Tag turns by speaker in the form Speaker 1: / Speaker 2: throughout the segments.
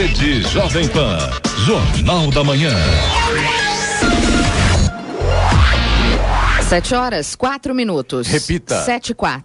Speaker 1: Rede Jovem Pan, Jornal da Manhã.
Speaker 2: 7h04.
Speaker 3: Repita.
Speaker 2: 7h04.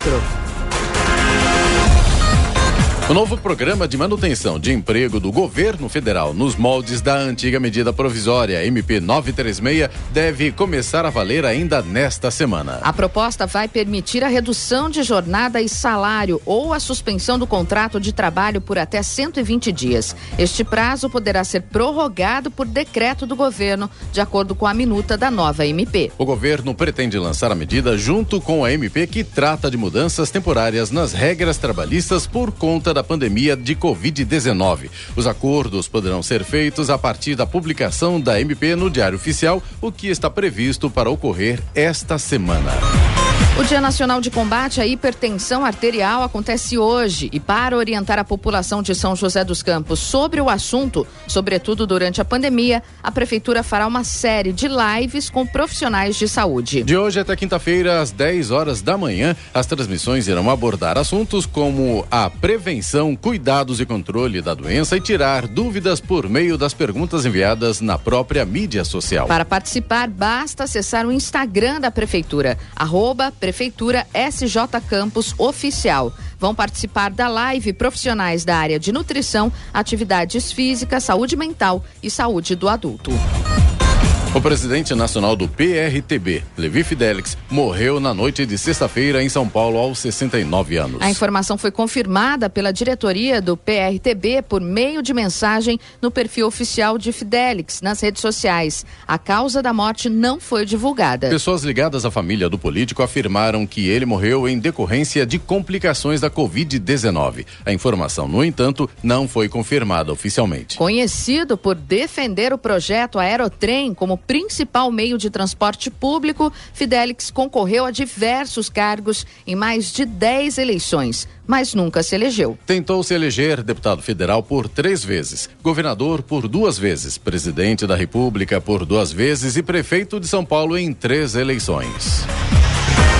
Speaker 3: O novo programa de manutenção de emprego do governo federal nos moldes da antiga medida provisória MP 936 deve começar a valer ainda nesta semana.
Speaker 2: A proposta vai permitir a redução de jornada e salário ou a suspensão do contrato de trabalho por até 120 dias. Este prazo poderá ser prorrogado por decreto do governo, de acordo com a minuta da nova MP.
Speaker 3: O governo pretende lançar a medida junto com a MP que trata de mudanças temporárias nas regras trabalhistas por conta da pandemia de Covid-19. Os acordos poderão ser feitos a partir da publicação da MP no Diário Oficial, o que está previsto para ocorrer esta semana.
Speaker 2: O Dia Nacional de Combate à Hipertensão Arterial acontece hoje e para orientar a população de São José dos Campos sobre o assunto, sobretudo durante a pandemia, a Prefeitura fará uma série de lives com profissionais de saúde.
Speaker 3: De hoje até quinta-feira, às 10 horas da manhã, as transmissões irão abordar assuntos como a prevenção, cuidados e controle da doença e tirar dúvidas por meio das perguntas enviadas na própria mídia social.
Speaker 2: Para participar, basta acessar o Instagram da Prefeitura, @Prefeitura SJ Campos Oficial. Vão participar da live profissionais da área de nutrição, atividades físicas, saúde mental e saúde do adulto.
Speaker 3: O presidente nacional do PRTB, Levi Fidelix, morreu na noite de sexta-feira em São Paulo aos 69 anos.
Speaker 2: A informação foi confirmada pela diretoria do PRTB por meio de mensagem no perfil oficial de Fidelix nas redes sociais. A causa da morte não foi divulgada.
Speaker 3: Pessoas ligadas à família do político afirmaram que ele morreu em decorrência de complicações da Covid-19. A informação, no entanto, não foi confirmada oficialmente.
Speaker 2: Conhecido por defender o projeto Aerotrem como principal meio de transporte público, Fidelix concorreu a diversos cargos em mais de 10 eleições, mas nunca se elegeu.
Speaker 3: Tentou se eleger deputado federal por 3 vezes, governador por 2 vezes, presidente da República por 2 vezes e prefeito de São Paulo em 3 eleições.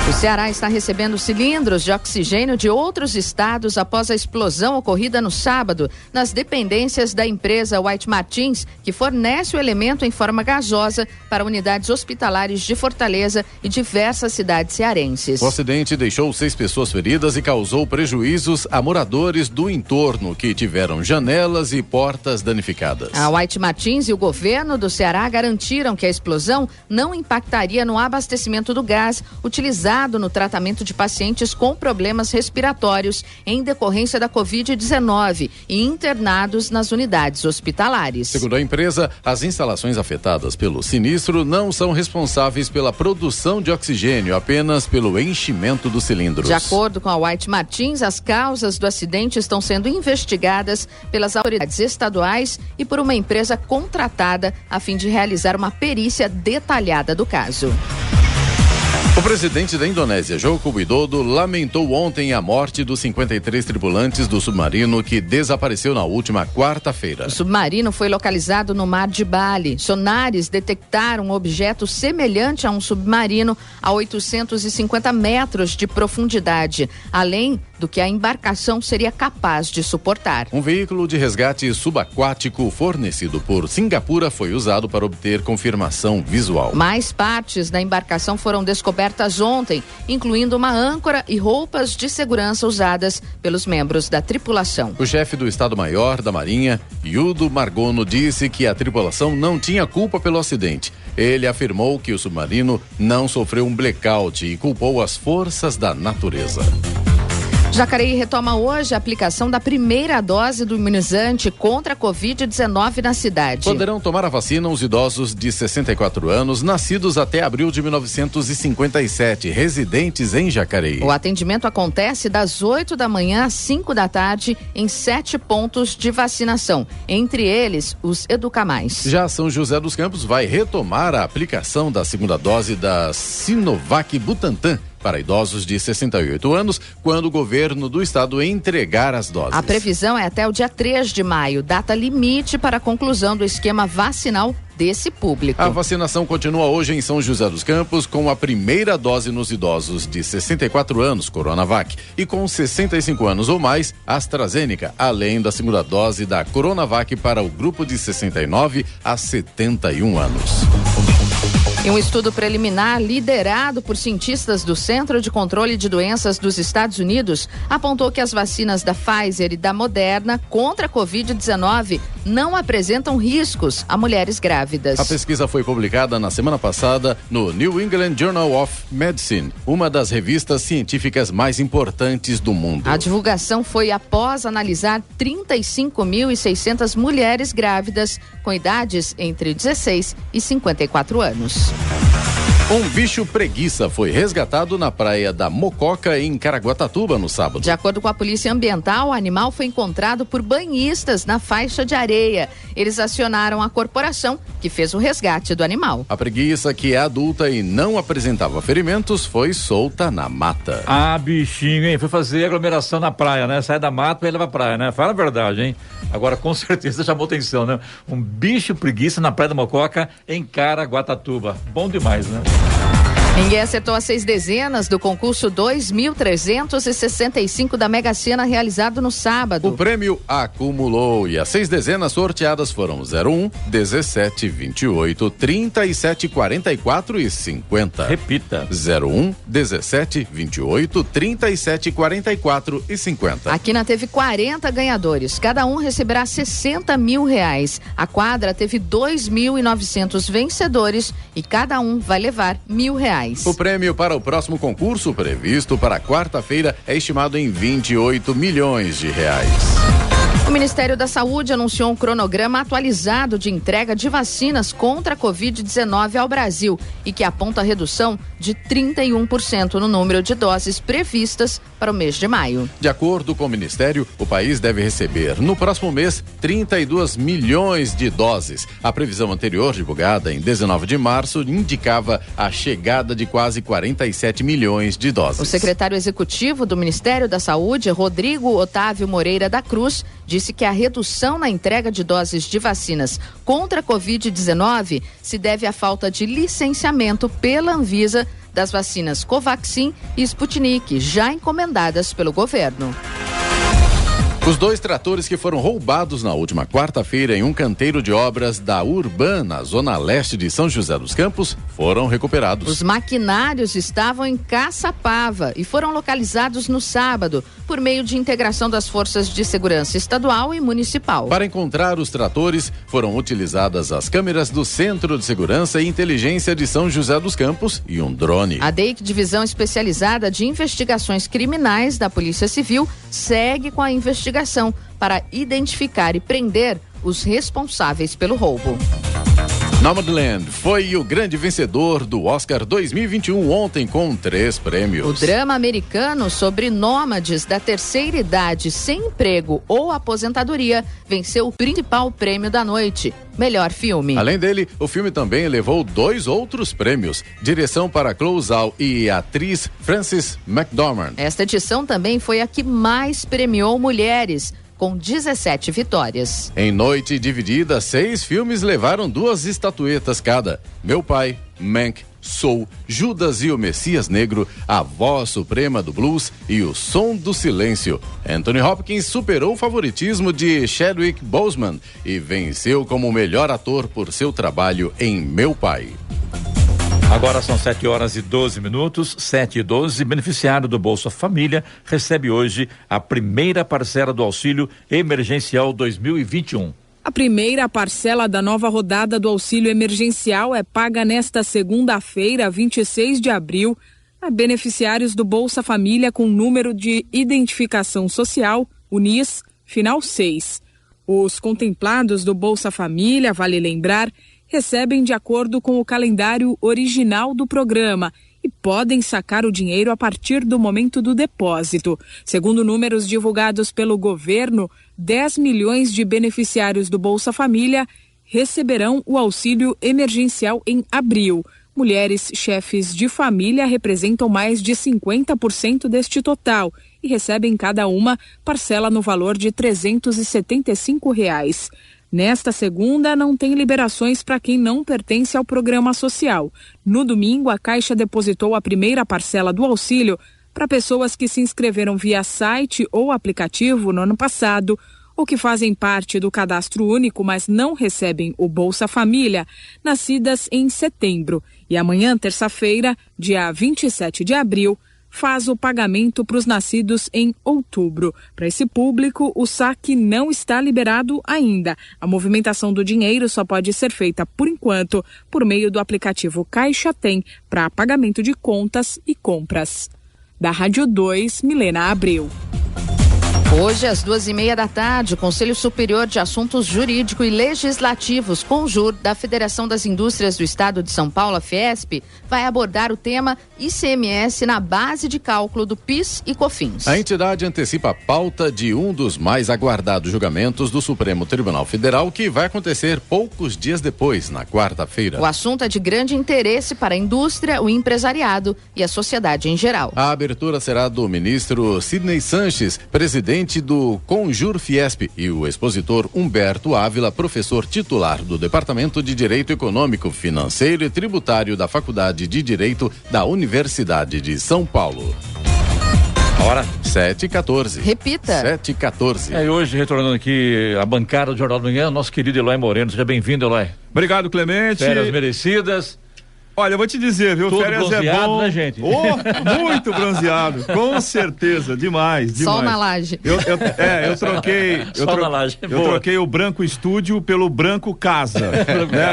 Speaker 2: O Ceará está recebendo cilindros de oxigênio de outros estados após a explosão ocorrida no sábado nas dependências da empresa White Martins, que fornece o elemento em forma gasosa para unidades hospitalares de Fortaleza e diversas cidades cearenses.
Speaker 3: O acidente deixou 6 pessoas feridas e causou prejuízos a moradores do entorno, que tiveram janelas e portas danificadas.
Speaker 2: A White Martins e o governo do Ceará garantiram que a explosão não impactaria no abastecimento do gás utilizado no tratamento de pacientes com problemas respiratórios em decorrência da Covid-19 e internados nas unidades hospitalares.
Speaker 3: Segundo a empresa, as instalações afetadas pelo sinistro não são responsáveis pela produção de oxigênio, apenas pelo enchimento dos cilindros.
Speaker 2: De acordo com a White Martins, as causas do acidente estão sendo investigadas pelas autoridades estaduais e por uma empresa contratada a fim de realizar uma perícia detalhada do caso.
Speaker 3: O presidente da Indonésia, Joko Widodo, lamentou ontem a morte dos 53 tripulantes do submarino que desapareceu na última quarta-feira.
Speaker 2: O submarino foi localizado no mar de Bali. Sonares detectaram um objeto semelhante a um submarino a 850 metros de profundidade, além do que a embarcação seria capaz de suportar.
Speaker 3: Um veículo de resgate subaquático fornecido por Singapura foi usado para obter confirmação visual.
Speaker 2: Mais partes da embarcação foram descobertas ontem, incluindo uma âncora e roupas de segurança usadas pelos membros da tripulação.
Speaker 3: O chefe do Estado-Maior da Marinha, Yudo Margono, disse que a tripulação não tinha culpa pelo acidente. Ele afirmou que o submarino não sofreu um blackout e culpou as forças da natureza.
Speaker 2: Jacareí retoma hoje a aplicação da primeira dose do imunizante contra a Covid-19 na cidade.
Speaker 3: Poderão tomar a vacina os idosos de 64 anos, nascidos até abril de 1957, residentes em Jacareí.
Speaker 2: O atendimento acontece das 8 da manhã às 5 da tarde em 7 pontos de vacinação, entre eles os Educamais.
Speaker 3: Já São José dos Campos vai retomar a aplicação da segunda dose da Sinovac Butantan, para idosos de 68 anos, quando o governo do estado entregar as doses.
Speaker 2: A previsão é até o dia 3 de maio, data limite para a conclusão do esquema vacinal desse público.
Speaker 3: A vacinação continua hoje em São José dos Campos com a primeira dose nos idosos de 64 anos, Coronavac, e com 65 anos ou mais, AstraZeneca, além da segunda dose da Coronavac para o grupo de 69 a 71 anos.
Speaker 2: Em um estudo preliminar liderado por cientistas do Centro de Controle de Doenças dos Estados Unidos, apontou que as vacinas da Pfizer e da Moderna contra a Covid-19 não apresentam riscos a mulheres grávidas.
Speaker 3: A pesquisa foi publicada na semana passada no New England Journal of Medicine, uma das revistas científicas mais importantes do mundo.
Speaker 2: A divulgação foi após analisar 35.600 mulheres grávidas com idades entre 16 e 54 anos.
Speaker 3: Um bicho preguiça foi resgatado na praia da Mococa, em Caraguatatuba, no sábado.
Speaker 2: De acordo com a Polícia Ambiental, o animal foi encontrado por banhistas na faixa de areia. Eles acionaram a corporação, que fez o resgate do animal.
Speaker 3: A preguiça, que é adulta e não apresentava ferimentos, foi solta na mata.
Speaker 4: Ah, bichinho, hein? Foi fazer aglomeração na praia, né? Sai da mata e leva pra praia, né? Fala a verdade, hein? Agora, com certeza chamou atenção, né? Um bicho preguiça na praia da Mococa, em Caraguatatuba. Bom demais, né?
Speaker 2: Ninguém acertou as 6 dezenas do concurso 2.365 da Mega Sena realizado no sábado.
Speaker 3: O prêmio acumulou e as 6 dezenas sorteadas foram 01, 17, 28, 37, 44 e 50.
Speaker 4: Repita.
Speaker 3: 01, 17, 28, 37, 44 e 50.
Speaker 2: A Quina teve 40 ganhadores, cada um receberá R$60 mil. A quadra teve 2.900 vencedores e cada um vai levar R$1.000.
Speaker 3: O prêmio para o próximo concurso, previsto para quarta-feira, é estimado em R$28 milhões.
Speaker 2: O Ministério da Saúde anunciou um cronograma atualizado de entrega de vacinas contra a Covid-19 ao Brasil e que aponta a redução de 31% no número de doses previstas para o mês de maio.
Speaker 3: De acordo com o Ministério, o país deve receber no próximo mês 32 milhões de doses. A previsão anterior, divulgada em 19 de março, indicava a chegada de quase 47 milhões de doses.
Speaker 2: O secretário executivo do Ministério da Saúde, Rodrigo Otávio Moreira da Cruz, disse que a redução na entrega de doses de vacinas contra a Covid-19 se deve à falta de licenciamento pela Anvisa das vacinas Covaxin e Sputnik, já encomendadas pelo governo.
Speaker 3: Os 2 tratores que foram roubados na última quarta-feira em um canteiro de obras da Urban, na zona leste de São José dos Campos, foram recuperados.
Speaker 2: Os maquinários estavam em Caçapava e foram localizados no sábado por meio de integração das forças de segurança estadual e municipal.
Speaker 3: Para encontrar os tratores, foram utilizadas as câmeras do Centro de Segurança e Inteligência de São José dos Campos e um drone.
Speaker 2: A DEIC, Divisão Especializada de Investigações Criminais da Polícia Civil, segue com a investigação para identificar e prender os responsáveis pelo roubo.
Speaker 3: Nomadland foi o grande vencedor do Oscar 2021 ontem, com 3 prêmios.
Speaker 2: O drama americano sobre nômades da terceira idade sem emprego ou aposentadoria venceu o principal prêmio da noite, melhor filme.
Speaker 3: Além dele, o filme também levou 2 outros prêmios: direção para Chloe Zhao e a atriz Frances McDormand.
Speaker 2: Esta edição também foi a que mais premiou mulheres, com 17 vitórias.
Speaker 3: Em noite dividida, 6 filmes levaram 2 estatuetas cada: Meu Pai, Mank, Soul, Judas e o Messias Negro, A Voz Suprema do Blues e O Som do Silêncio. Anthony Hopkins superou o favoritismo de Chadwick Boseman e venceu como melhor ator por seu trabalho em Meu Pai.
Speaker 4: Agora são 7h12, 7h12. Beneficiário do Bolsa Família recebe hoje a primeira parcela do auxílio emergencial 2021.
Speaker 5: A primeira parcela da nova rodada do auxílio emergencial é paga nesta segunda-feira, 26 de abril, a beneficiários do Bolsa Família com número de identificação social, UNIS, final 6. Os contemplados do Bolsa Família, vale lembrar, recebem de acordo com o calendário original do programa e podem sacar o dinheiro a partir do momento do depósito. Segundo números divulgados pelo governo, 10 milhões de beneficiários do Bolsa Família receberão o auxílio emergencial em abril. Mulheres chefes de família representam mais de 50% deste total e recebem cada uma parcela no valor de R$ 375. Nesta segunda, não tem liberações para quem não pertence ao programa social. No domingo, a Caixa depositou a primeira parcela do auxílio para pessoas que se inscreveram via site ou aplicativo no ano passado ou que fazem parte do cadastro único, mas não recebem o Bolsa Família, nascidas em setembro. E amanhã, terça-feira, dia 27 de abril, faz o pagamento para os nascidos em outubro. Para esse público, o saque não está liberado ainda. A movimentação do dinheiro só pode ser feita, por enquanto, por meio do aplicativo Caixa Tem para pagamento de contas e compras. Da Rádio 2, Milena Abreu.
Speaker 2: Hoje, às 14h30, o Conselho Superior de Assuntos Jurídico e Legislativos, CONJUR, da Federação das Indústrias do Estado de São Paulo, a Fiesp, vai abordar o tema ICMS na base de cálculo do PIS e COFINS.
Speaker 3: A entidade antecipa a pauta de um dos mais aguardados julgamentos do Supremo Tribunal Federal, que vai acontecer poucos dias depois, na quarta-feira.
Speaker 2: O assunto é de grande interesse para a indústria, o empresariado e a sociedade em geral.
Speaker 3: A abertura será do ministro Sidney Sanches, presidente do CONJUR Fiesp, e o expositor Humberto Ávila, professor titular do Departamento de Direito Econômico, Financeiro e Tributário da Faculdade de Direito da Universidade de São Paulo.
Speaker 4: Hora
Speaker 3: 7h14.
Speaker 2: Repita.
Speaker 3: 7h14.
Speaker 4: E hoje, retornando aqui a bancada do Jornal do Manhã, nosso querido Eloy Moreno. Seja bem-vindo, Eloy.
Speaker 6: Obrigado, Clemente.
Speaker 4: Férias merecidas.
Speaker 6: Olha, eu vou te dizer, viu?
Speaker 4: Todo
Speaker 6: Férias
Speaker 4: bronzeado,
Speaker 6: é bom.
Speaker 4: Né, gente?
Speaker 6: Muito bronzeado, com certeza, demais.
Speaker 2: Sol na laje.
Speaker 6: Eu troquei. Eu troquei o branco estúdio pelo branco casa, né?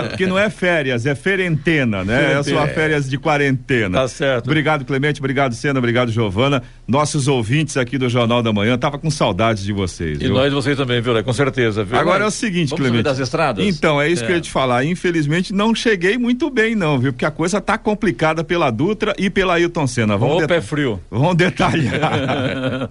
Speaker 6: Porque não é férias, é ferentena, né? É só férias de quarentena.
Speaker 4: Tá certo.
Speaker 6: Obrigado, Clemente, obrigado, Sena, obrigado, Giovana. Nossos ouvintes aqui do Jornal da Manhã, tava com saudades de vocês, viu?
Speaker 4: E nós vocês também, viu, com certeza, viu?
Speaker 6: Agora é o seguinte,
Speaker 4: vamos
Speaker 6: Clemente.
Speaker 4: das estradas?
Speaker 6: Então, é isso que eu ia te falar. Infelizmente, não cheguei muito bem, não, viu? Porque a coisa tá complicada pela Dutra e pela Ailton Senna.
Speaker 4: Vamos pé frio.
Speaker 6: Vamos detalhar.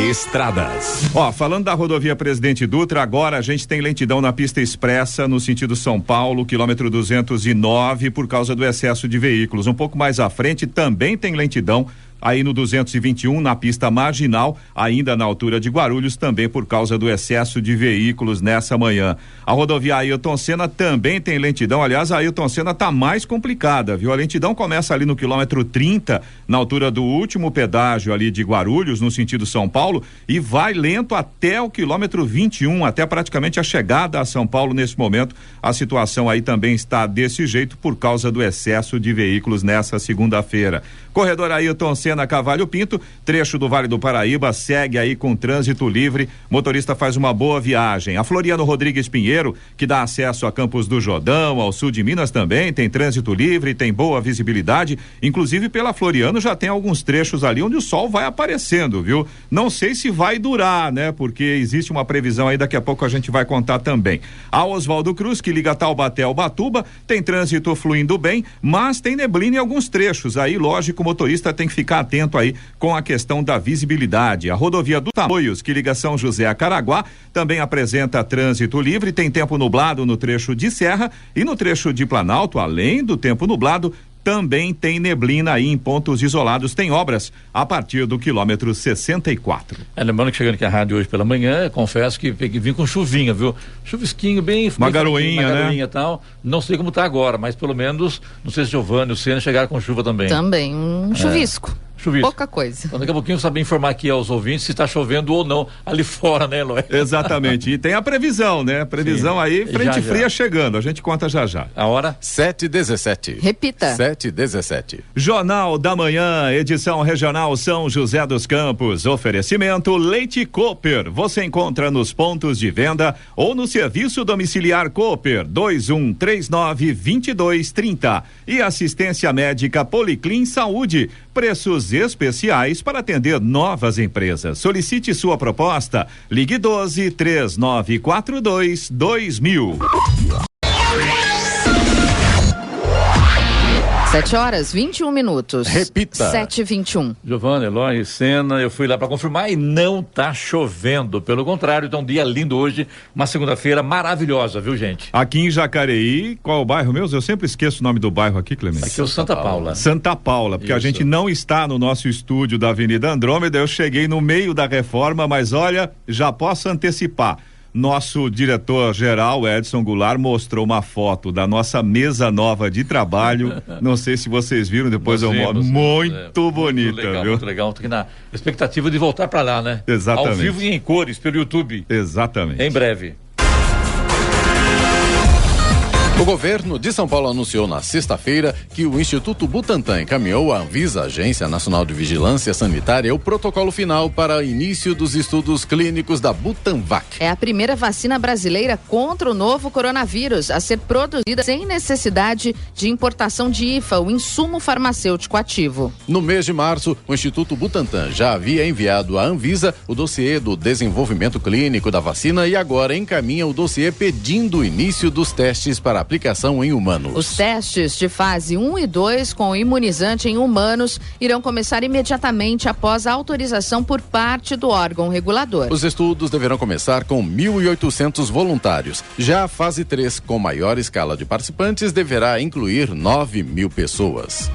Speaker 1: Estradas.
Speaker 6: Falando da rodovia Presidente Dutra, agora a gente tem lentidão na pista expressa no sentido São Paulo, quilômetro 209, por causa do excesso de veículos. Um pouco mais à frente também tem lentidão aí no 221, na pista marginal, ainda na altura de Guarulhos, também por causa do excesso de veículos nessa manhã. A rodovia Ailton Senna também tem lentidão, aliás, a Ailton Senna tá mais complicada, viu? A lentidão começa ali no quilômetro 30, na altura do último pedágio ali de Guarulhos, no sentido São Paulo, e vai lento até o quilômetro 21, até praticamente a chegada a São Paulo nesse momento. A situação aí também está desse jeito por causa do excesso de veículos nessa segunda-feira. Corredor Ailton Senna Cavalho Pinto, trecho do Vale do Paraíba, segue aí com trânsito livre, motorista faz uma boa viagem. A Floriano Rodrigues Pinheiro, que dá acesso a Campos do Jordão, ao sul de Minas também, tem trânsito livre, tem boa visibilidade, inclusive pela Floriano já tem alguns trechos ali onde o sol vai aparecendo, viu? Não sei se vai durar, né? Porque existe uma previsão aí, daqui a pouco a gente vai contar também. A Oswaldo Cruz, que liga Taubaté ao Batuba, tem trânsito fluindo bem, mas tem neblina em alguns trechos, aí lógico, o motorista tem que ficar atento aí com a questão da visibilidade. A rodovia do Tamoios, que liga São José a Caraguá, também apresenta trânsito livre, tem tempo nublado no trecho de Serra e no trecho de Planalto, além do tempo nublado, também tem neblina aí em pontos isolados, tem obras a partir do quilômetro 64.
Speaker 4: Lembrando que chegando aqui à rádio hoje pela manhã, confesso que vim com chuvinha, viu? Chuvisquinho bem...
Speaker 6: Uma garoinha, né?
Speaker 4: E tal. Não sei como tá agora, mas pelo menos, não sei se Giovanni e o Senna chegaram com chuva também.
Speaker 2: Também, um chuvisco.
Speaker 4: Chuvisco.
Speaker 2: Pouca coisa.
Speaker 4: Então, daqui a pouquinho saber informar aqui aos ouvintes se está chovendo ou não ali fora, né, Eloy?
Speaker 6: Exatamente. E tem a previsão, né? Previsão. Sim. Aí, frente fria chegando. A gente conta já.
Speaker 4: A hora?
Speaker 3: 7h17.
Speaker 2: Repita.
Speaker 3: 7h17.
Speaker 6: Jornal da Manhã, edição regional São José dos Campos. Oferecimento Leite Cooper. Você encontra nos pontos de venda ou no serviço domiciliar Cooper 2139-2230. E assistência médica Policlin Saúde. Preços especiais para atender novas empresas. Solicite sua proposta. Ligue 12-3942-2000.
Speaker 2: 7h21.
Speaker 3: Repita.
Speaker 2: 7h21.
Speaker 4: Giovana, Eloy, Sena, eu fui lá para confirmar e não tá chovendo. Pelo contrário, tá um dia lindo hoje, uma segunda-feira maravilhosa, viu, gente?
Speaker 6: Aqui em Jacareí, qual é o bairro mesmo? Eu sempre esqueço o nome do bairro aqui, Clemente.
Speaker 4: Aqui é o Santa Paula.
Speaker 6: Santa Paula, porque a gente não está no nosso estúdio da Avenida Andrômeda. Eu cheguei no meio da reforma, mas olha, já posso antecipar. Nosso diretor-geral, Edson Goulart, mostrou uma foto da nossa mesa nova de trabalho. Não sei se vocês viram, depois eu mostro. Muito bonita,
Speaker 4: muito legal,
Speaker 6: viu?
Speaker 4: Muito legal. Tô aqui na expectativa de voltar para lá, né?
Speaker 6: Exatamente.
Speaker 4: Ao vivo e em cores, pelo YouTube.
Speaker 6: Exatamente.
Speaker 4: Em breve.
Speaker 3: O governo de São Paulo anunciou na sexta-feira que o Instituto Butantan encaminhou à Anvisa, Agência Nacional de Vigilância Sanitária, o protocolo final para início dos estudos clínicos da Butanvac.
Speaker 2: É a primeira vacina brasileira contra o novo coronavírus a ser produzida sem necessidade de importação de IFA, o insumo farmacêutico ativo.
Speaker 3: No mês de março, o Instituto Butantan já havia enviado à Anvisa o dossiê do desenvolvimento clínico da vacina e agora encaminha o dossiê pedindo o início dos testes para aplicação em humanos.
Speaker 2: Os testes de fase 1 e 2 com o imunizante em humanos irão começar imediatamente após a autorização por parte do órgão regulador.
Speaker 3: Os estudos deverão começar com 1.800 voluntários. Já a fase 3, com maior escala de participantes, deverá incluir 9.000 pessoas.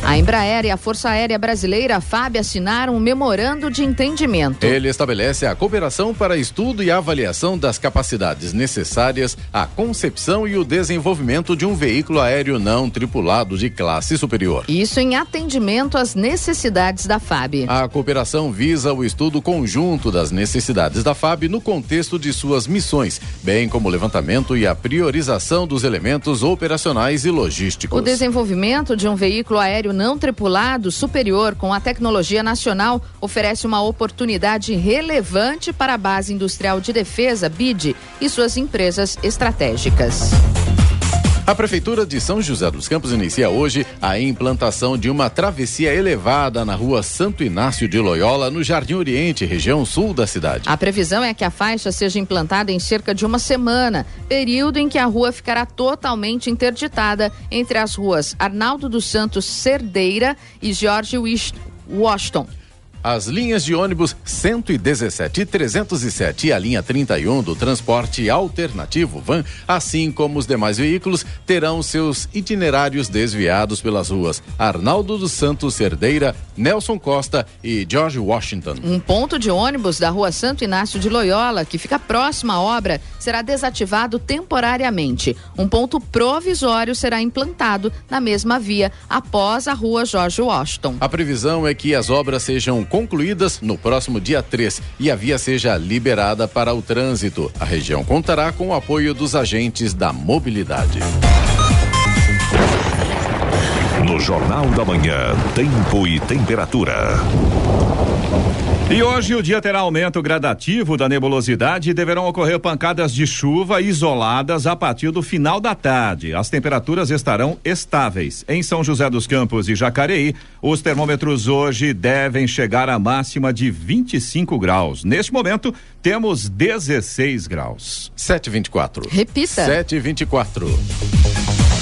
Speaker 2: A Embraer e a Força Aérea Brasileira, a FAB, assinaram um memorando de entendimento.
Speaker 3: Ele estabelece a cooperação para estudo e avaliação das capacidades necessárias à concepção e o desenvolvimento de um veículo aéreo não tripulado de classe superior.
Speaker 2: Isso em atendimento às necessidades da FAB.
Speaker 3: A cooperação visa o estudo conjunto das necessidades da FAB no contexto de suas missões, bem como o levantamento e a priorização dos elementos operacionais e logísticos.
Speaker 2: O desenvolvimento de um veículo aéreo não tripulado superior com a tecnologia nacional oferece uma oportunidade relevante para a Base Industrial de Defesa, BID, e suas empresas estratégicas.
Speaker 3: A Prefeitura de São José dos Campos inicia hoje a implantação de uma travessia elevada na rua Santo Inácio de Loyola, no Jardim Oriente, região sul da cidade.
Speaker 2: A previsão é que a faixa seja implantada em cerca de uma semana, período em que a rua ficará totalmente interditada entre as ruas Arnaldo dos Santos Cerdeira e George Washington.
Speaker 3: As linhas de ônibus 117 e 307 e a linha 31 do transporte alternativo van, assim como os demais veículos, terão seus itinerários desviados pelas ruas Arnaldo dos Santos Cerdeira, Nelson Costa e George Washington.
Speaker 2: Um ponto de ônibus da rua Santo Inácio de Loyola, que fica próximo à obra, será desativado temporariamente. Um ponto provisório será implantado na mesma via após a rua George Washington.
Speaker 3: A previsão é que as obras sejam concluídas no próximo dia 3 e a via seja liberada para o trânsito. A região contará com o apoio dos agentes da mobilidade.
Speaker 1: No Jornal da Manhã, tempo e temperatura.
Speaker 6: E hoje o dia terá aumento gradativo da nebulosidade e deverão ocorrer pancadas de chuva isoladas a partir do final da tarde. As temperaturas estarão estáveis. Em São José dos Campos e Jacareí, os termômetros hoje devem chegar à máxima de 25 graus. Neste momento, temos 16 graus.
Speaker 3: 7h24.
Speaker 2: Repita.
Speaker 3: 7h24.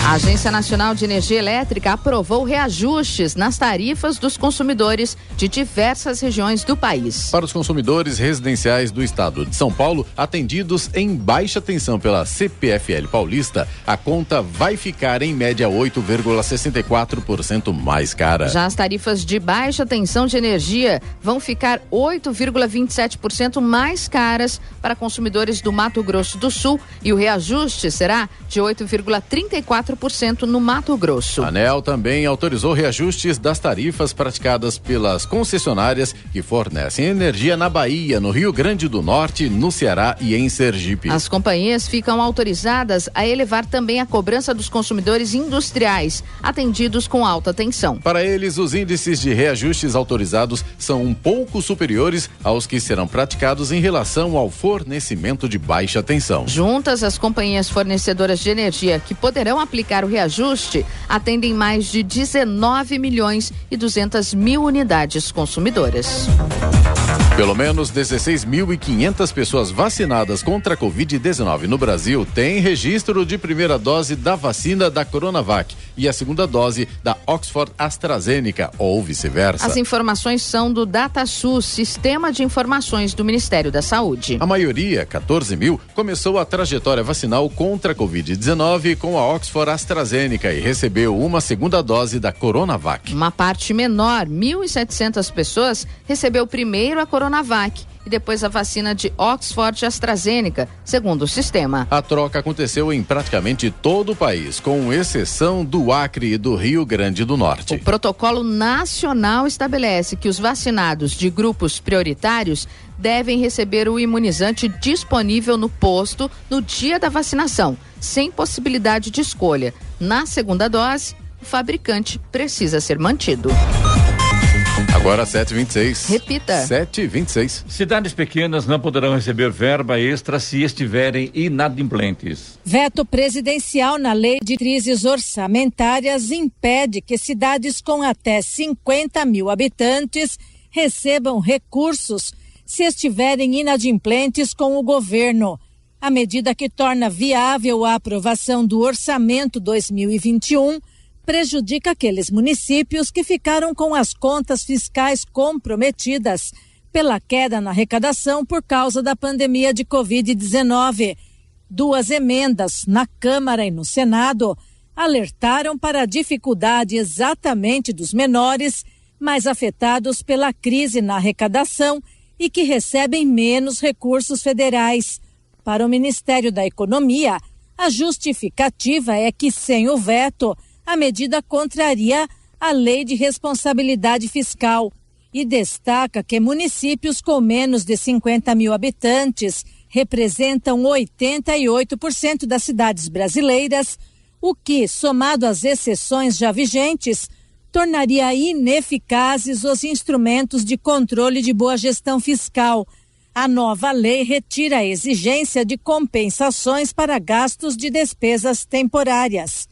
Speaker 2: A Agência Nacional de Energia Elétrica aprovou reajustes nas tarifas dos consumidores de diversas regiões do país.
Speaker 3: Para os consumidores residenciais do estado de São Paulo, atendidos em baixa tensão pela CPFL Paulista, a conta vai ficar em média 8,64% mais cara.
Speaker 2: Já as tarifas de baixa tensão de energia vão ficar 8,27% mais caras para consumidores do Mato Grosso do Sul e o reajuste será de 8,34% no Mato Grosso.
Speaker 3: A ANEEL também autorizou reajustes das tarifas praticadas pelas concessionárias que fornecem energia na Bahia, no Rio Grande do Norte, no Ceará e em Sergipe.
Speaker 2: As companhias ficam autorizadas a elevar também a cobrança dos consumidores industriais, atendidos com alta tensão.
Speaker 3: Para eles, os índices de reajustes autorizados são um pouco superiores aos que serão praticados em relação ao fornecimento de baixa tensão.
Speaker 2: Juntas, as companhias fornecedoras de energia que poderão aplicar o reajuste atendem mais de 19 milhões e 200 mil unidades consumidoras.
Speaker 3: Pelo menos 16.500 pessoas vacinadas contra a Covid-19 no Brasil têm registro de primeira dose da vacina da Coronavac e a segunda dose da Oxford AstraZeneca, ou vice-versa.
Speaker 2: As informações são do DataSUS, Sistema de Informações do Ministério da Saúde.
Speaker 3: A maioria, 14 mil, começou a trajetória vacinal contra a Covid-19 com a Oxford AstraZeneca e recebeu uma segunda dose da Coronavac.
Speaker 2: Uma parte menor, 1.700 pessoas, recebeu primeiro a Coronavac e depois a vacina de Oxford AstraZeneca, segundo o sistema.
Speaker 3: A troca aconteceu em praticamente todo o país, com exceção do Acre e do Rio Grande do Norte.
Speaker 2: O protocolo nacional estabelece que os vacinados de grupos prioritários devem receber o imunizante disponível no posto no dia da vacinação, sem possibilidade de escolha. Na segunda dose, o fabricante precisa ser mantido.
Speaker 3: Agora 7h26.
Speaker 2: Repita.
Speaker 3: 7h26.
Speaker 4: Cidades pequenas não poderão receber verba extra se estiverem inadimplentes.
Speaker 7: Veto presidencial na lei de crises orçamentárias impede que cidades com até 50 mil habitantes recebam recursos se estiverem inadimplentes com o governo. A medida que torna viável a aprovação do orçamento 2021 prejudica aqueles municípios que ficaram com as contas fiscais comprometidas pela queda na arrecadação por causa da pandemia de Covid-19. 2 emendas na Câmara e no Senado alertaram para a dificuldade exatamente dos menores mais afetados pela crise na arrecadação e que recebem menos recursos federais. Para o Ministério da Economia, a justificativa é que, sem o veto, a medida contraria a Lei de Responsabilidade Fiscal e destaca que municípios com menos de 50 mil habitantes representam 88% das cidades brasileiras, o que, somado às exceções já vigentes, tornaria ineficazes os instrumentos de controle de boa gestão fiscal. A nova lei retira a exigência de compensações para gastos de despesas temporárias.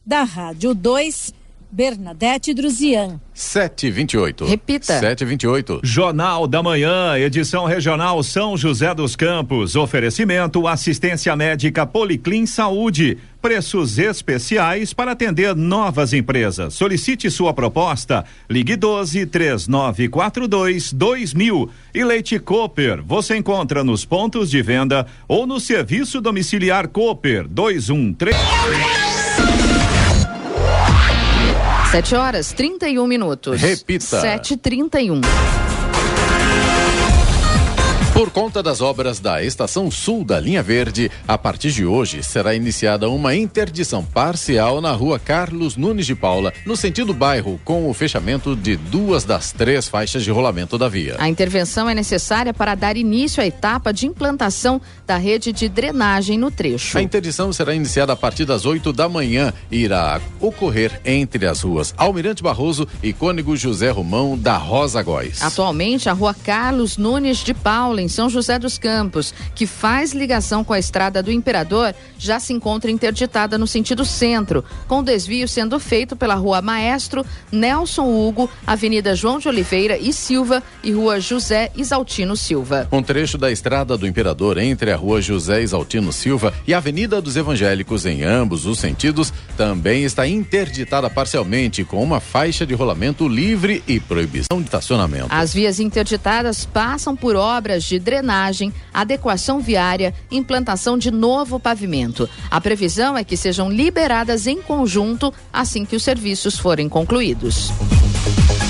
Speaker 7: Da Rádio 2, Bernadette Druzian.
Speaker 3: 7h28.
Speaker 2: Repita.
Speaker 3: 7h28.
Speaker 6: Jornal da Manhã, edição regional São José dos Campos. Oferecimento assistência médica Policlin Saúde. Preços especiais para atender novas empresas. Solicite sua proposta. Ligue 12-3942-2000. E Leite Cooper. Você encontra nos pontos de venda ou no serviço domiciliar Cooper 213.
Speaker 2: 7h31.
Speaker 3: Repita.
Speaker 2: 7h31.
Speaker 3: Por conta das obras da Estação Sul da Linha Verde, a partir de hoje será iniciada uma interdição parcial na rua Carlos Nunes de Paula, no sentido bairro, com o fechamento de 2 das 3 faixas de rolamento da via.
Speaker 2: A intervenção é necessária para dar início à etapa de implantação da rede de drenagem no trecho.
Speaker 3: A interdição será iniciada a partir das 8 da manhã e irá ocorrer entre as ruas Almirante Barroso e Cônego José Romão da Rosa Góes.
Speaker 2: Atualmente, a rua Carlos Nunes de Paula, em São José dos Campos, que faz ligação com a Estrada do Imperador, já se encontra interditada no sentido centro, com desvio sendo feito pela rua Maestro Nelson Hugo, Avenida João de Oliveira e Silva e rua José Isaltino Silva.
Speaker 3: Um trecho da Estrada do Imperador entre a rua José Isaltino Silva e a Avenida dos Evangélicos, em ambos os sentidos, também está interditada parcialmente, com uma faixa de rolamento livre e proibição de estacionamento.
Speaker 2: As vias interditadas passam por obras de drenagem, adequação viária, implantação de novo pavimento. A previsão é que sejam liberadas em conjunto assim que os serviços forem concluídos.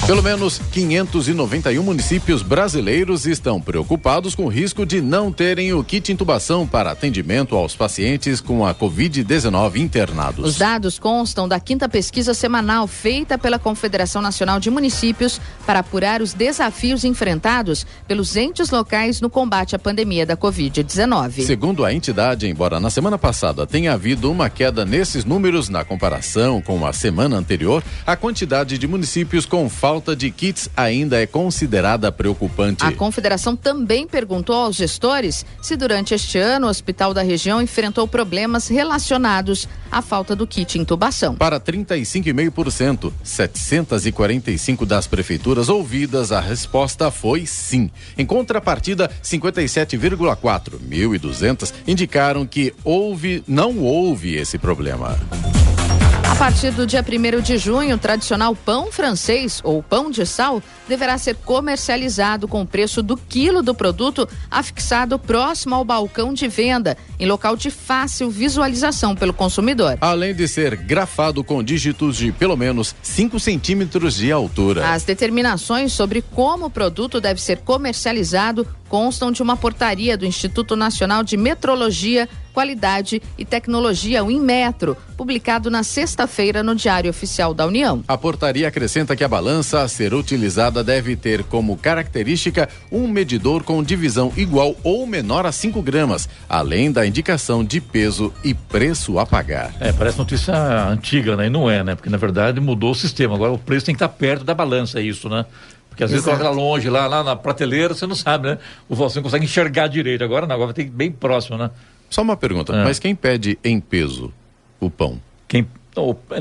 Speaker 3: Pelo menos 591 municípios brasileiros estão preocupados com o risco de não terem o kit intubação para atendimento aos pacientes com a Covid-19 internados.
Speaker 2: Os dados constam da 5ª pesquisa semanal feita pela Confederação Nacional de Municípios para apurar os desafios enfrentados pelos entes locais no combate à pandemia da Covid-19.
Speaker 3: Segundo a entidade, embora na semana passada tenha havido uma queda nesses números na comparação com a semana anterior, a quantidade de municípios com falta falta de kits ainda é considerada preocupante.
Speaker 2: A confederação também perguntou aos gestores se durante este ano o hospital da região enfrentou problemas relacionados à falta do kit intubação.
Speaker 3: Para 35,5%, 745 das prefeituras ouvidas, a resposta foi sim. Em contrapartida, 57,4, 1.200, indicaram que não houve esse problema.
Speaker 2: A partir do dia 1º de junho, o tradicional pão francês ou pão de sal deverá ser comercializado com o preço do quilo do produto afixado próximo ao balcão de venda, em local de fácil visualização pelo consumidor.
Speaker 3: Além de ser grafado com dígitos de pelo menos 5 centímetros de altura.
Speaker 2: As determinações sobre como o produto deve ser comercializado constam de uma portaria do Instituto Nacional de Metrologia, Qualidade e Tecnologia, o Inmetro, publicado na sexta-feira no Diário Oficial da União.
Speaker 3: A portaria acrescenta que a balança a ser utilizada deve ter como característica um medidor com divisão igual ou menor a 5 gramas, além da indicação de peso e preço a pagar.
Speaker 4: Parece notícia antiga, né? E não é, né? Porque na verdade mudou o sistema. Agora o preço tem que estar perto da balança, é isso, né? Porque às vezes coloca lá longe, lá na prateleira, você não sabe, né? Você não consegue enxergar direito. Agora não, agora vai ter que ir bem próximo, né?
Speaker 3: Só uma pergunta, mas quem pede em peso o pão?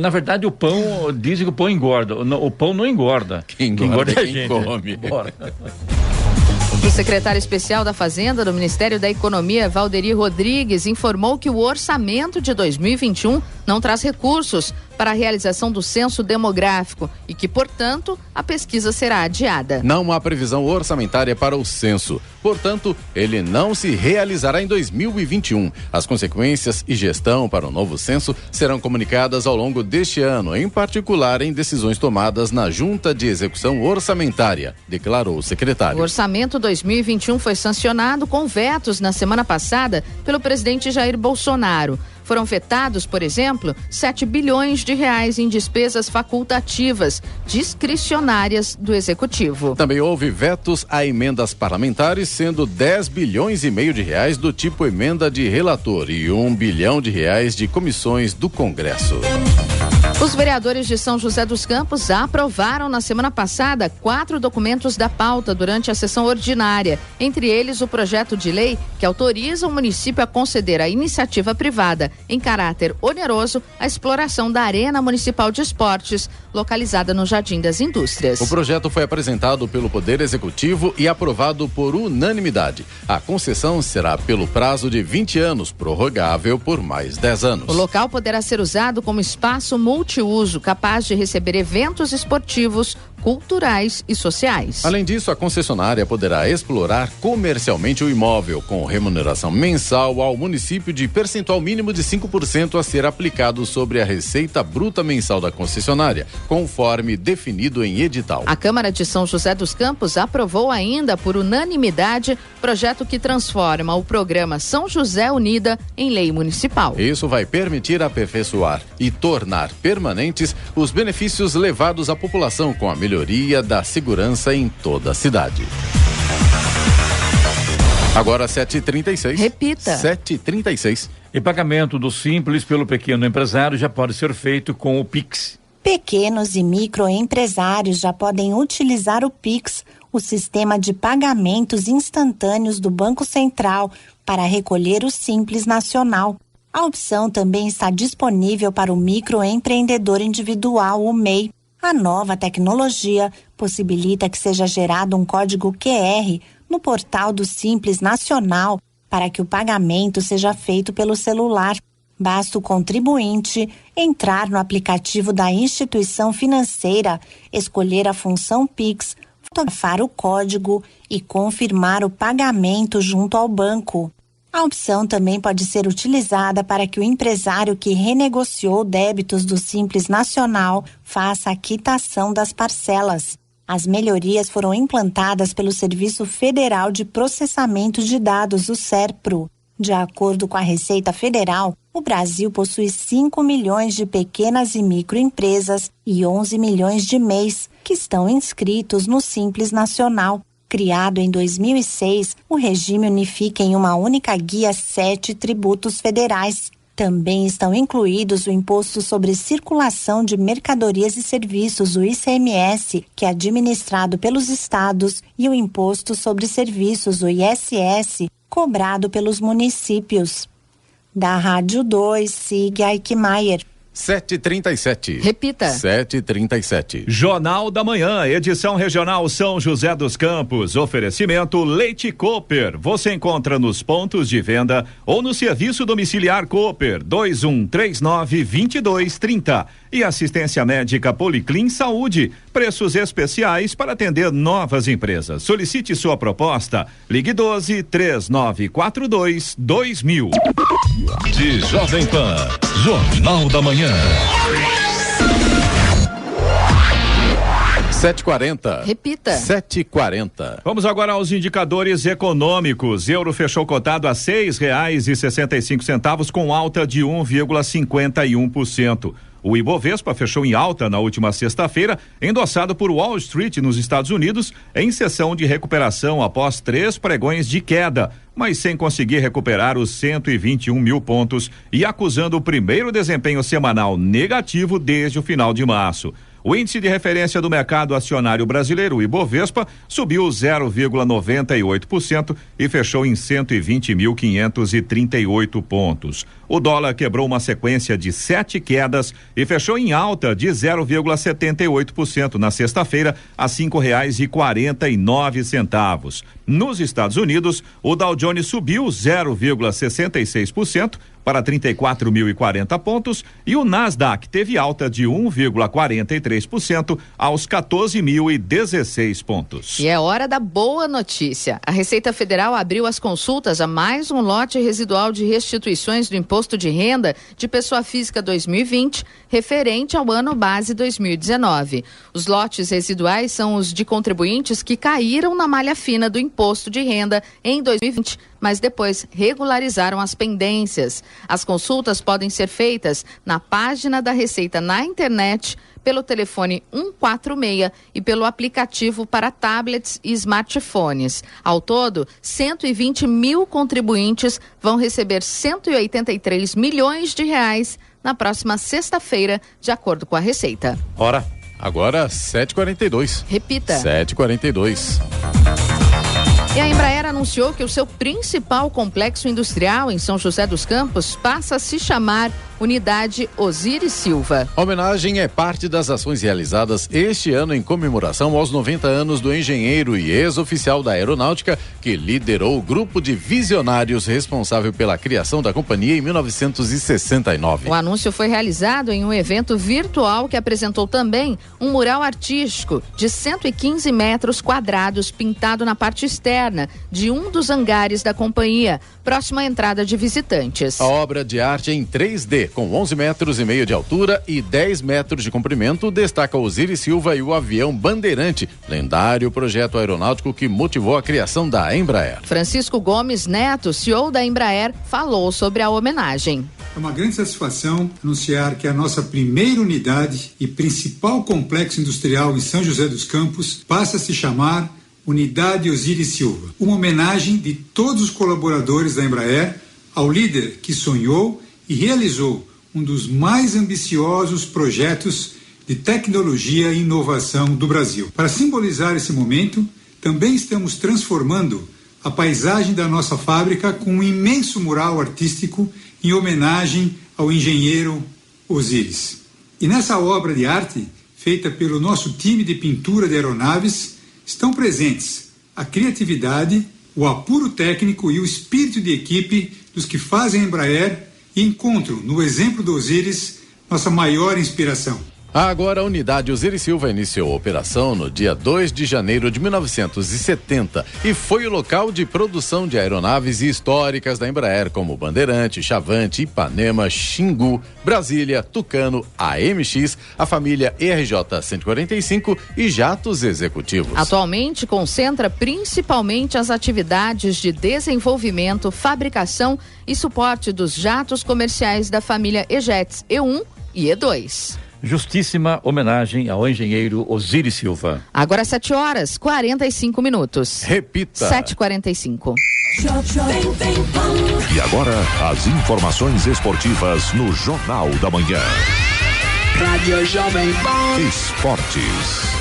Speaker 4: Na verdade, o pão, dizem que o pão engorda. O pão não engorda.
Speaker 3: Quem engorda é a gente.
Speaker 4: Come.
Speaker 2: O secretário especial da Fazenda do Ministério da Economia, Valderi Rodrigues, informou que o orçamento de 2021 não traz recursos para a realização do censo demográfico e que, portanto, a pesquisa será adiada.
Speaker 3: Não há previsão orçamentária para o censo. Portanto, ele não se realizará em 2021. As consequências e gestão para o novo censo serão comunicadas ao longo deste ano, em particular em decisões tomadas na Junta de Execução Orçamentária, declarou o secretário.
Speaker 2: O orçamento 2021 foi sancionado com vetos na semana passada pelo presidente Jair Bolsonaro. Foram vetados, por exemplo, 7 bilhões de reais em despesas facultativas, discricionárias do Executivo.
Speaker 3: Também houve vetos a emendas parlamentares, sendo 10 bilhões e meio de reais do tipo emenda de relator e 1 bilhão de reais de comissões do Congresso.
Speaker 2: Os vereadores de São José dos Campos aprovaram na semana passada 4 documentos da pauta durante a sessão ordinária, entre eles o projeto de lei que autoriza o município a conceder à iniciativa privada, em caráter oneroso, a exploração da Arena Municipal de Esportes, localizada no Jardim das Indústrias.
Speaker 3: O projeto foi apresentado pelo Poder Executivo e aprovado por unanimidade. A concessão será pelo prazo de 20 anos, prorrogável por mais 10 anos.
Speaker 2: O local poderá ser usado como espaço multiuso, capaz de receber eventos esportivos, culturais e sociais.
Speaker 3: Além disso, a concessionária poderá explorar comercialmente o imóvel, com remuneração mensal ao município de percentual mínimo de 5% a ser aplicado sobre a receita bruta mensal da concessionária, conforme definido em edital.
Speaker 2: A Câmara de São José dos Campos aprovou ainda por unanimidade projeto que transforma o programa São José Unida em lei municipal.
Speaker 3: Isso vai permitir aperfeiçoar e tornar permanentes os benefícios levados à população com a melhoria da segurança em toda a cidade. Agora 7h36.
Speaker 2: Repita.
Speaker 3: 7h36.
Speaker 4: E pagamento do Simples pelo pequeno empresário já pode ser feito com o Pix.
Speaker 8: Pequenos e microempresários já podem utilizar o Pix, o sistema de pagamentos instantâneos do Banco Central, para recolher o Simples Nacional. A opção também está disponível para o microempreendedor individual, o MEI. A nova tecnologia possibilita que seja gerado um código QR no portal do Simples Nacional para que o pagamento seja feito pelo celular. Basta o contribuinte entrar no aplicativo da instituição financeira, escolher a função Pix, fotografar o código e confirmar o pagamento junto ao banco. A opção também pode ser utilizada para que o empresário que renegociou débitos do Simples Nacional faça a quitação das parcelas. As melhorias foram implantadas pelo Serviço Federal de Processamento de Dados, o SERPRO. De acordo com a Receita Federal, o Brasil possui 5 milhões de pequenas e microempresas e 11 milhões de MEIs que estão inscritos no Simples Nacional. Criado em 2006, o regime unifica em uma única guia 7 tributos federais. Também estão incluídos o Imposto sobre Circulação de Mercadorias e Serviços, o ICMS, que é administrado pelos estados, e o Imposto sobre Serviços, o ISS, cobrado pelos municípios. Da Rádio 2, Sig Eichmeier.
Speaker 3: 7h37.
Speaker 2: Repita.
Speaker 3: 7h37.
Speaker 6: Jornal da Manhã, edição regional São José dos Campos. Oferecimento Leite Cooper. Você encontra nos pontos de venda ou no serviço domiciliar Cooper 2139-2230. E assistência médica Policlin Saúde. Preços especiais para atender novas empresas. Solicite sua proposta. Ligue 12-3942-2000.
Speaker 1: De Jovem Pan, Jornal da Manhã.
Speaker 3: 7h40.
Speaker 2: Repita.
Speaker 3: 7h40.
Speaker 6: Vamos agora aos indicadores econômicos. Euro fechou cotado a R$6,65 com alta de 1,51%. O Ibovespa fechou em alta na última sexta-feira, endossado por Wall Street nos Estados Unidos, em sessão de recuperação após 3 pregões de queda, mas sem conseguir recuperar os 121 mil pontos e acusando o primeiro desempenho semanal negativo desde o final de março. O índice de referência do mercado acionário brasileiro, o Ibovespa, subiu 0,98% e fechou em 120.538 pontos. O dólar quebrou uma sequência de 7 quedas e fechou em alta de 0,78% na sexta-feira a R$5,49. Nos Estados Unidos, o Dow Jones subiu 0,66% para 34.040 pontos e o Nasdaq teve alta de 1,43% aos 14.016 pontos.
Speaker 2: E é hora da boa notícia. A Receita Federal abriu as consultas a mais um lote residual de restituições do Imposto de Renda de Pessoa Física 2020, referente ao ano base 2019. Os lotes residuais são os de contribuintes que caíram na malha fina do Imposto de Renda em 2020, mas depois regularizaram as pendências. As consultas podem ser feitas na página da Receita na internet, pelo telefone 146 e pelo aplicativo para tablets e smartphones. Ao todo, 120 mil contribuintes vão receber 183 milhões de reais na próxima sexta-feira, de acordo com a Receita.
Speaker 3: Ora, agora 7h42.
Speaker 2: Repita.
Speaker 3: 7h42.
Speaker 2: E a Embraer anunciou que o seu principal complexo industrial em São José dos Campos passa a se chamar Unidade Osiris Silva.
Speaker 3: A homenagem é parte das ações realizadas este ano em comemoração aos 90 anos do engenheiro e ex-oficial da aeronáutica que liderou o grupo de visionários responsável pela criação da companhia em 1969.
Speaker 2: O anúncio foi realizado em um evento virtual que apresentou também um mural artístico de 115 metros quadrados pintado na parte externa de um dos hangares da companhia, próximo à entrada de visitantes.
Speaker 3: A obra de arte em 3D, com 11 metros e meio de altura e 10 metros de comprimento, destaca Osiris Silva e o avião Bandeirante, lendário projeto aeronáutico que motivou a criação da Embraer.
Speaker 2: Francisco Gomes Neto, CEO da Embraer, falou sobre a homenagem.
Speaker 9: É uma grande satisfação anunciar que a nossa primeira unidade e principal complexo industrial em São José dos Campos passa a se chamar Unidade Osiris Silva, uma homenagem de todos os colaboradores da Embraer ao líder que sonhou e realizou um dos mais ambiciosos projetos de tecnologia e inovação do Brasil. Para simbolizar esse momento, também estamos transformando a paisagem da nossa fábrica com um imenso mural artístico em homenagem ao engenheiro Osiris. E nessa obra de arte, feita pelo nosso time de pintura de aeronaves, estão presentes a criatividade, o apuro técnico e o espírito de equipe dos que fazem a Embraer e encontram no exemplo do Osiris nossa maior inspiração.
Speaker 3: Agora a unidade Osiris Silva iniciou a operação no dia 2 de janeiro de 1970 e foi o local de produção de aeronaves históricas da Embraer, como Bandeirante, Chavante, Ipanema, Xingu, Brasília, Tucano, AMX, a família ERJ-145 e jatos executivos.
Speaker 2: Atualmente concentra principalmente as atividades de desenvolvimento, fabricação e suporte dos jatos comerciais da família E-Jets E1 e E2.
Speaker 4: Justíssima homenagem ao engenheiro Osiris Silva.
Speaker 2: Agora 7h45.
Speaker 3: Repita.
Speaker 2: 7h45.
Speaker 1: E agora, as informações esportivas no Jornal da Manhã.
Speaker 10: Rádio Jovem Pan.
Speaker 1: Esportes.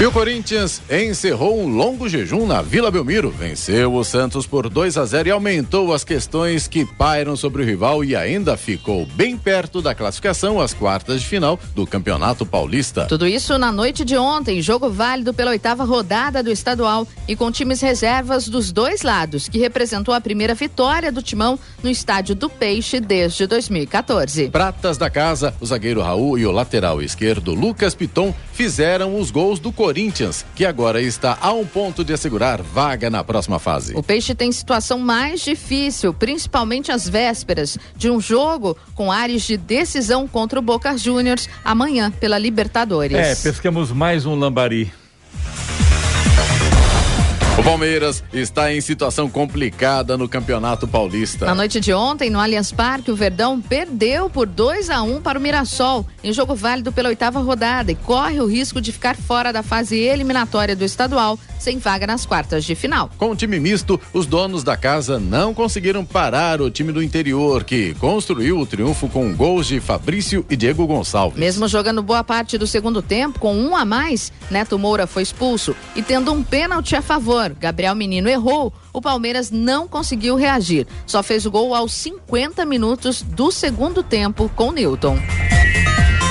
Speaker 3: E o Corinthians encerrou um longo jejum na Vila Belmiro, venceu o Santos por 2-0 e aumentou as questões que pairam sobre o rival e ainda ficou bem perto da classificação às quartas de final do Campeonato Paulista.
Speaker 2: Tudo isso na noite de ontem, jogo válido pela 8ª rodada do estadual e com times reservas dos dois lados, que representou a primeira vitória do Timão no estádio do Peixe desde 2014.
Speaker 3: Pratas da casa, o zagueiro Raul e o lateral esquerdo Lucas Piton fizeram os gols do Corinthians, que agora está a um ponto de assegurar vaga na próxima fase.
Speaker 2: O Peixe tem situação mais difícil, principalmente às vésperas de um jogo com ares de decisão contra o Boca Juniors amanhã pela Libertadores.
Speaker 4: Pescamos mais um lambari.
Speaker 3: O Palmeiras está em situação complicada no Campeonato Paulista.
Speaker 2: Na noite de ontem, no Allianz Parque, o Verdão perdeu por 2-1 para o Mirassol, em jogo válido pela 8ª rodada, e corre o risco de ficar fora da fase eliminatória do estadual, sem vaga nas quartas de final.
Speaker 3: Com o time misto, os donos da casa não conseguiram parar o time do interior, que construiu o triunfo com gols de Fabrício e Diego Gonçalves.
Speaker 2: Mesmo jogando boa parte do segundo tempo, com um a mais, Neto Moura foi expulso e tendo um pênalti a favor, Gabriel Menino errou, o Palmeiras não conseguiu reagir. Só fez o gol aos 50 minutos do segundo tempo com Newton.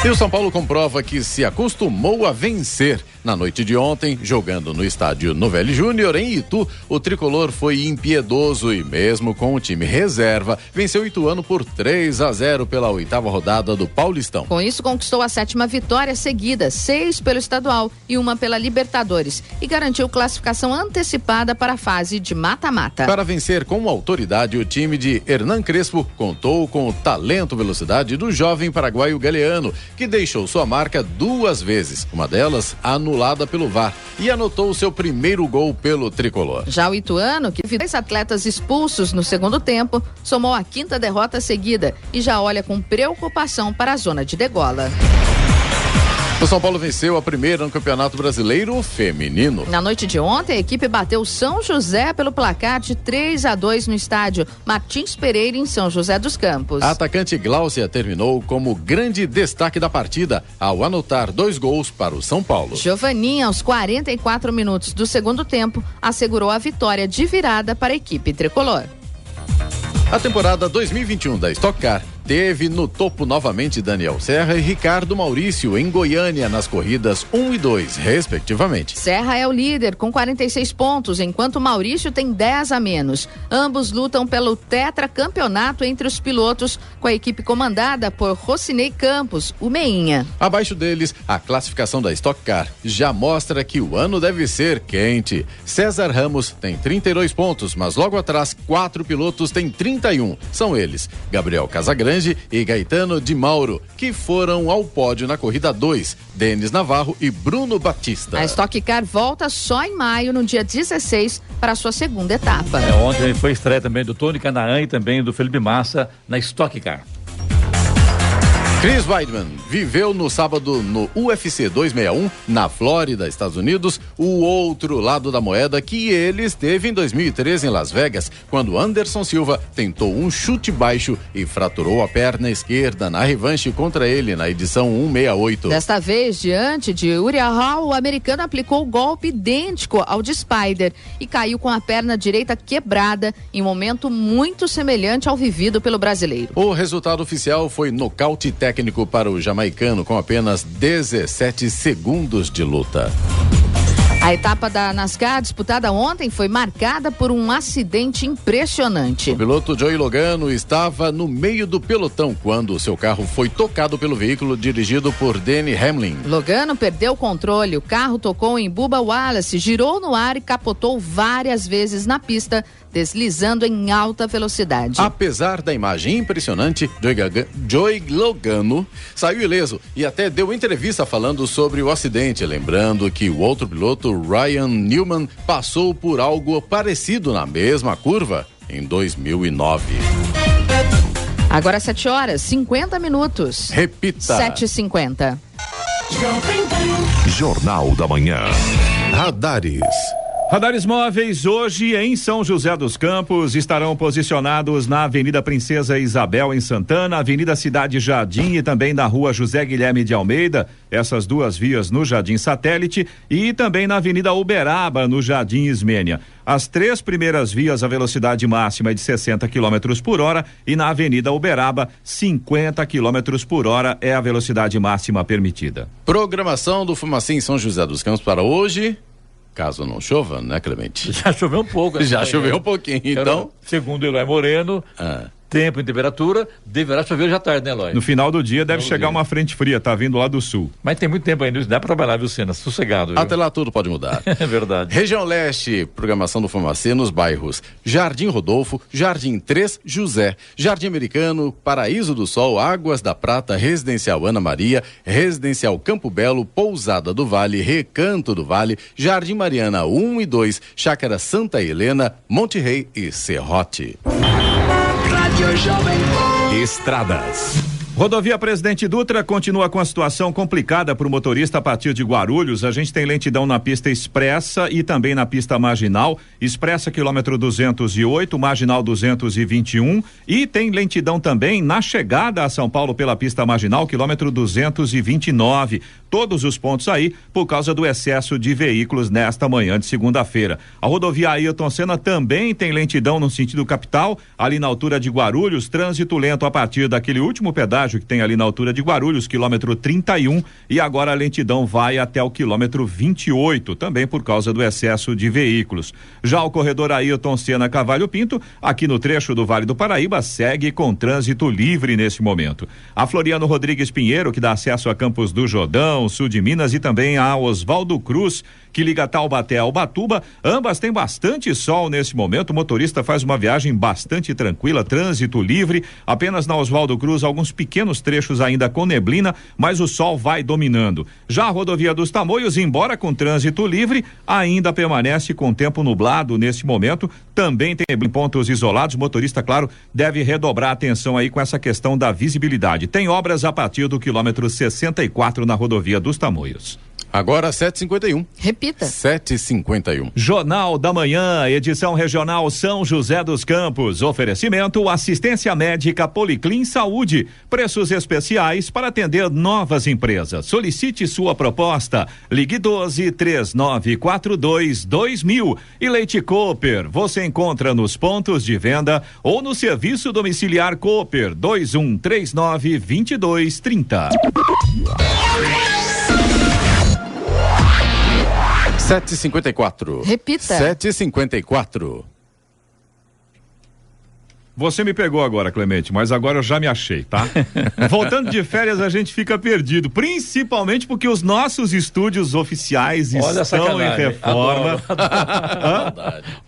Speaker 3: E o São Paulo comprova que se acostumou a vencer. Na noite de ontem, jogando no estádio Novelli Júnior, em Itu, o tricolor foi impiedoso e mesmo com o time reserva, venceu o Ituano por 3-0 pela 8ª rodada do Paulistão.
Speaker 2: Com isso, conquistou a 7ª vitória seguida, 6 pelo estadual e 1 pela Libertadores, e garantiu classificação antecipada para a fase de mata-mata.
Speaker 3: Para vencer com autoridade, o time de Hernan Crespo contou com o talento e velocidade do jovem paraguaio Galeano, que deixou sua marca 2 vezes, uma delas anulada pelo VAR, e anotou o seu primeiro gol pelo tricolor.
Speaker 2: Já o Ituano, que teve 2 atletas expulsos no segundo tempo, somou a 5ª derrota seguida e já olha com preocupação para a zona de degola.
Speaker 3: O São Paulo venceu a primeira no Campeonato Brasileiro Feminino.
Speaker 2: Na noite de ontem, a equipe bateu São José pelo placar de 3-2 no estádio Martins Pereira, em São José dos Campos.
Speaker 3: A atacante Gláucia terminou como grande destaque da partida, ao anotar 2 gols para o São Paulo.
Speaker 2: Giovanninha, aos 44 minutos do segundo tempo, assegurou a vitória de virada para a equipe tricolor.
Speaker 3: A temporada 2021 da Stock Car teve no topo novamente Daniel Serra e Ricardo Maurício em Goiânia nas corridas 1 e 2, respectivamente.
Speaker 2: Serra é o líder com 46 pontos, enquanto Maurício tem 10 a menos. Ambos lutam pelo tetracampeonato entre os pilotos, com a equipe comandada por Rocinei Campos, o Meinha.
Speaker 3: Abaixo deles, a classificação da Stock Car já mostra que o ano deve ser quente. César Ramos tem 32 pontos, mas logo atrás 4 pilotos têm 31. São eles Gabriel Casagrande e Gaetano de Mauro, que foram ao pódio na corrida 2, Denis Navarro e Bruno Batista.
Speaker 2: A Stock Car volta só em maio, no dia 16, para a sua segunda etapa.
Speaker 4: Ontem foi estreia também do Tony Canaan e também do Felipe Massa na Stock Car.
Speaker 3: Chris Weidman viveu no sábado no UFC 261, na Flórida, Estados Unidos, o outro lado da moeda que ele esteve em 2013 em Las Vegas, quando Anderson Silva tentou um chute baixo e fraturou a perna esquerda na revanche contra ele na edição 168.
Speaker 2: Desta vez, diante de Uriah Hall, o americano aplicou golpe idêntico ao de Spider e caiu com a perna direita quebrada em um momento muito semelhante ao vivido pelo brasileiro.
Speaker 3: O resultado oficial foi nocaute técnico para o jamaicano com apenas 17 segundos de luta.
Speaker 2: A etapa da NASCAR disputada ontem foi marcada por um acidente impressionante.
Speaker 3: O piloto Joey Logano estava no meio do pelotão quando seu carro foi tocado pelo veículo dirigido por Denny Hamlin.
Speaker 2: Logano perdeu o controle, o carro tocou em Bubba Wallace, girou no ar e capotou várias vezes na pista, deslizando em alta velocidade.
Speaker 3: Apesar da imagem impressionante, Joey Logano saiu ileso e até deu entrevista falando sobre o acidente, lembrando que o outro piloto, Ryan Newman, passou por algo parecido na mesma curva em 2009.
Speaker 2: Agora 7h50.
Speaker 3: Repita.
Speaker 2: 7h50.
Speaker 1: Jornal da Manhã.
Speaker 3: Radares.
Speaker 6: Radares móveis hoje em São José dos Campos estarão posicionados na Avenida Princesa Isabel em Santana, Avenida Cidade Jardim e também na Rua José Guilherme de Almeida, essas duas vias no Jardim Satélite, e também na Avenida Uberaba no Jardim Ismênia. As 3 primeiras vias a velocidade máxima é de 60 km por hora e na Avenida Uberaba 50 km por hora é a velocidade máxima permitida.
Speaker 3: Programação do Fumacê em São José dos Campos para hoje. Caso não chova, né, Clemente?
Speaker 4: Já choveu um pouco.
Speaker 3: Já choveu um pouquinho, então.
Speaker 4: Segundo Eloy Moreno, tempo e temperatura, deverá chover hoje à tarde, né, Eloy?
Speaker 6: No final do dia deve chegar uma frente fria, tá vindo lá do sul.
Speaker 4: Mas tem muito tempo ainda, dá pra trabalhar, viu, Sena? Sossegado, viu?
Speaker 3: Até lá tudo pode mudar.
Speaker 4: É verdade.
Speaker 3: Região Leste, programação do Fumacê nos bairros Jardim Rodolfo, Jardim 3, José, Jardim Americano, Paraíso do Sol, Águas da Prata, Residencial Ana Maria, Residencial Campo Belo, Pousada do Vale, Recanto do Vale, Jardim Mariana 1 e 2, Chácara Santa Helena, Monte Rei e Serrote.
Speaker 1: Estradas.
Speaker 6: Rodovia Presidente Dutra continua com a situação complicada para o motorista a partir de Guarulhos. A gente tem lentidão na pista expressa e também na pista marginal. Expressa quilômetro 208, marginal 221 e tem lentidão também na chegada a São Paulo pela pista marginal, quilômetro 229. Todos os pontos aí por causa do excesso de veículos nesta manhã de segunda-feira. A rodovia Ailton Senna também tem lentidão no sentido capital, ali na altura de Guarulhos, trânsito lento a partir daquele último pedágio que tem ali na altura de Guarulhos, quilômetro 31, e agora a lentidão vai até o quilômetro 28, também por causa do excesso de veículos. Já o corredor Ailton Senna Cavalho Pinto, aqui no trecho do Vale do Paraíba, segue com trânsito livre nesse momento. A Floriano Rodrigues Pinheiro, que dá acesso a Campos do Jordão, sul de Minas, e também a Oswaldo Cruz, que liga Taubaté ao Ubatuba, ambas têm bastante sol nesse momento. O motorista faz uma viagem bastante tranquila, trânsito livre, apenas na Oswaldo Cruz alguns pequenos trechos ainda com neblina, mas o sol vai dominando. Já a rodovia dos Tamoios, embora com trânsito livre, ainda permanece com tempo nublado nesse momento, também tem pontos isolados. O motorista, claro, deve redobrar a atenção aí com essa questão da visibilidade. Tem obras a partir do quilômetro 64 na rodovia dos Tamoios.
Speaker 3: Agora 7h51.
Speaker 2: Repita.
Speaker 3: 7h51.
Speaker 6: Jornal da Manhã, edição regional São José dos Campos. Oferecimento assistência médica Policlin Saúde. Preços especiais para atender novas empresas. Solicite sua proposta. Ligue 12-3942-2000. E Leite Cooper. Você encontra nos pontos de venda ou no serviço domiciliar Cooper 2139-2230.
Speaker 3: 7h54.
Speaker 2: Repita.
Speaker 3: 7h54.
Speaker 6: Você me pegou agora, Clemente, mas agora eu já me achei, tá? Voltando de férias, a gente fica perdido, principalmente porque os nossos estúdios oficiais estão em reforma.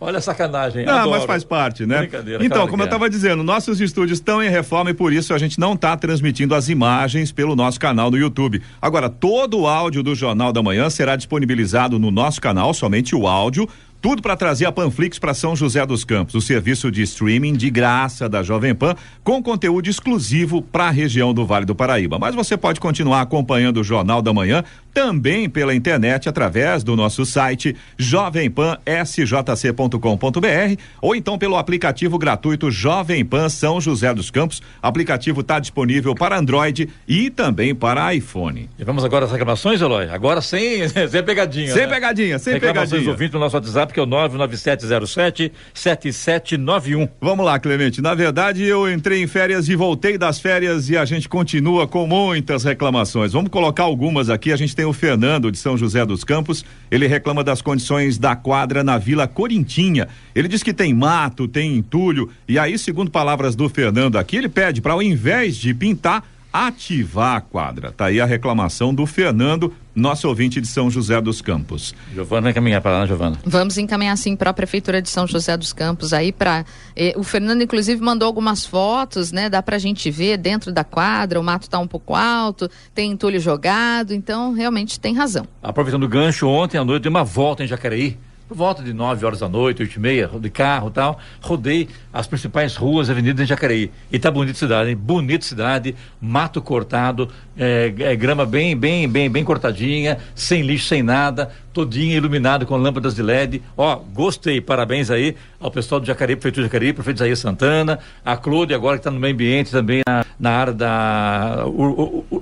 Speaker 4: Olha a sacanagem.
Speaker 6: Não, mas faz parte, né? Então, como eu estava dizendo, nossos estúdios estão em reforma e por isso a gente não está transmitindo as imagens pelo nosso canal no YouTube. Agora, todo o áudio do Jornal da Manhã será disponibilizado no nosso canal, somente o áudio. Tudo para trazer a Panflix para São José dos Campos, o serviço de streaming de graça da Jovem Pan, com conteúdo exclusivo para a região do Vale do Paraíba. Mas você pode continuar acompanhando o Jornal da Manhã também pela internet através do nosso site jovempansjc.com.br ou então pelo aplicativo gratuito Jovem Pan São José dos Campos. O aplicativo está disponível para Android e também para iPhone.
Speaker 4: E vamos agora às reclamações, Eloy? Agora sem pegadinha.
Speaker 6: Sem
Speaker 4: né?
Speaker 6: pegadinha, sem
Speaker 4: reclamações
Speaker 6: pegadinha.
Speaker 4: Ouvintes no nosso WhatsApp, que é o 99707-7791.
Speaker 6: Vamos lá, Clemente. Na verdade, eu entrei em férias e voltei das férias e a gente continua com muitas reclamações. Vamos colocar algumas aqui. A gente tem o Fernando de São José dos Campos. Ele reclama das condições da quadra na Vila Corintinha. Ele diz que tem mato, tem entulho. E aí, segundo palavras do Fernando aqui, ele pede para, ao invés de pintar, ativar a quadra. Tá aí a reclamação do Fernando, nosso ouvinte de São José dos Campos.
Speaker 4: Giovana, vai encaminhar para lá, Giovana?
Speaker 2: Vamos encaminhar sim para a Prefeitura de São José dos Campos aí para o Fernando inclusive mandou algumas fotos, né? Dá pra gente ver dentro da quadra, o mato tá um pouco alto, tem entulho jogado, então realmente tem razão.
Speaker 4: Aproveitando o gancho, ontem à noite dei uma volta em Jacareí, por volta de 9 horas da noite, 8h30, de carro e tal, rodei as principais ruas, avenidas em Jacareí. E tá bonita cidade, hein? Bonita cidade, mato cortado, grama bem cortadinha, sem lixo, sem nada, todinha iluminada com lâmpadas de LED. Gostei, parabéns aí ao pessoal do Jacareí, Prefeitura de Jacareí, prefeito Isaías Santana, a Clode agora que está no meio ambiente também na área da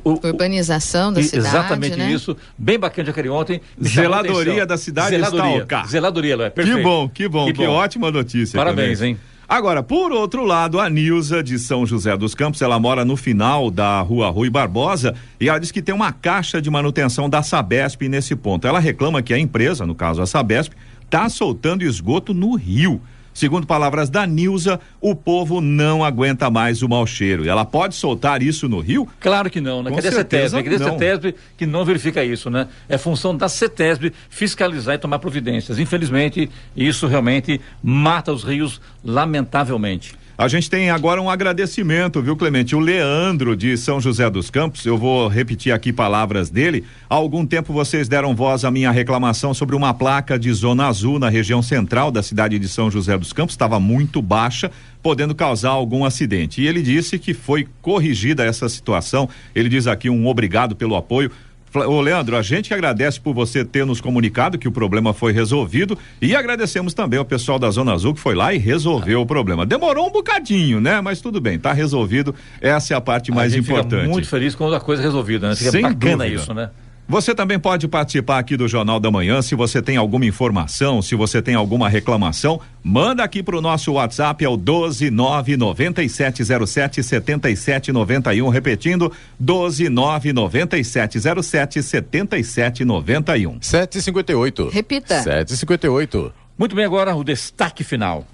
Speaker 2: urbanização da cidade,
Speaker 4: exatamente,
Speaker 2: né?
Speaker 4: Isso, bem bacana de Jacareí ontem.
Speaker 6: Zeladoria da cidade está
Speaker 4: Zeladoria, perfeito.
Speaker 6: Que bom, que ótima notícia.
Speaker 4: Parabéns,
Speaker 6: também.
Speaker 4: hein?
Speaker 6: Agora, por outro lado, a Nilza de São José dos Campos, ela mora no final da rua Rui Barbosa e ela diz que tem uma caixa de manutenção da Sabesp nesse ponto. Ela reclama que a empresa, no caso a Sabesp, está soltando esgoto no rio. Segundo palavras da Nilza, o povo não aguenta mais o mau cheiro. Ela pode soltar isso no rio?
Speaker 4: Claro que não, né? Cadê a CETESB? Cadê a CETESB que não verifica isso, né? É função da CETESB fiscalizar e tomar providências. Infelizmente, isso realmente mata os rios, lamentavelmente.
Speaker 6: A gente tem agora um agradecimento, viu, Clemente? O Leandro de São José dos Campos, eu vou repetir aqui palavras dele. Há algum tempo vocês deram voz à minha reclamação sobre uma placa de zona azul na região central da cidade de São José dos Campos, estava muito baixa, podendo causar algum acidente. E ele disse que foi corrigida essa situação. Ele diz aqui um obrigado pelo apoio. Ô Leandro, a gente agradece por você ter nos comunicado que o problema foi resolvido e agradecemos também ao pessoal da Zona Azul que foi lá e resolveu o problema. Demorou um bocadinho, né? Mas tudo bem, tá resolvido. Essa é a parte mais importante.
Speaker 4: Fica muito feliz quando a coisa é resolvida, né? Fica
Speaker 6: Sem
Speaker 4: bacana
Speaker 6: dúvida.
Speaker 4: Isso, né?
Speaker 6: Você também pode participar aqui do Jornal da Manhã. Se você tem alguma informação, se você tem alguma reclamação, manda aqui pro nosso WhatsApp, é o 12997077791, repetindo, 12997077791.
Speaker 3: 7h58.
Speaker 2: Repita.
Speaker 3: 7h58.
Speaker 4: Muito bem, agora o destaque final.